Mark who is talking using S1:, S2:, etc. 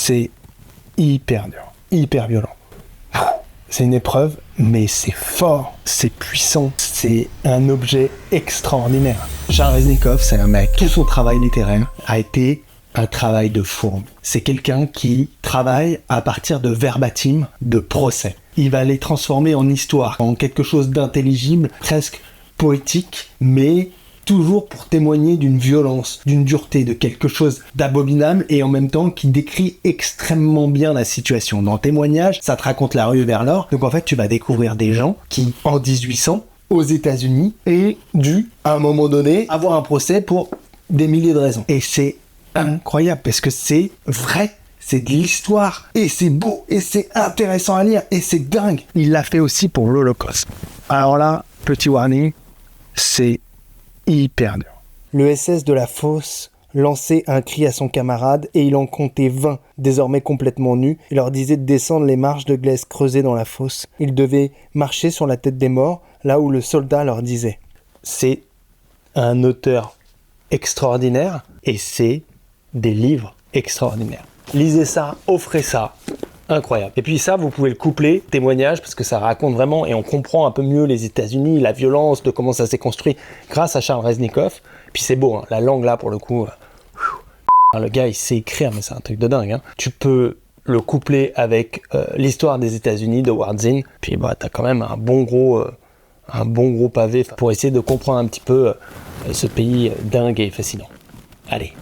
S1: c'est hyper dur, hyper violent. C'est une épreuve, mais c'est fort, c'est puissant, c'est un objet extraordinaire. Charles Reznikov, c'est un mec, tout son travail littéraire a été un travail de fourmi. C'est quelqu'un qui travaille à partir de verbatim, de procès. Il va les transformer en histoire, en quelque chose d'intelligible, presque poétique, mais toujours pour témoigner d'une violence, d'une dureté, de quelque chose d'abominable et en même temps qui décrit extrêmement bien la situation. Dans Témoignage, ça te raconte la rue vers l'or. Donc en fait, tu vas découvrir des gens qui, en 1800, aux États-Unis, aient dû, à un moment donné, avoir un procès pour des milliers de raisons. Et c'est incroyable parce que c'est vrai. C'est de l'histoire, et c'est beau, et c'est intéressant à lire, et c'est dingue. Il l'a fait aussi pour l'Holocauste. Alors là, petit warning, c'est hyper dur. Le SS de la fosse lançait un cri à son camarade et il en comptait 20, désormais complètement nus. Il leur disait de descendre les marches de glaise creusées dans la fosse. Ils devaient marcher sur la tête des morts, là où le soldat leur disait. C'est un auteur extraordinaire et c'est des livres extraordinaires. Lisez ça, offrez ça. Incroyable. Et puis ça, vous pouvez le coupler, Témoignage, parce que ça raconte vraiment, et on comprend un peu mieux les États-Unis, la violence, de comment ça s'est construit grâce à Charles Reznikov. Puis c'est beau, hein, la langue là, pour le coup, le gars, il sait écrire, mais c'est un truc de dingue. Hein. Tu peux le coupler avec l'histoire des États-Unis de Howard Zinn, puis bah, t'as quand même un bon gros pavé pour essayer de comprendre un petit peu ce pays dingue et fascinant. Allez.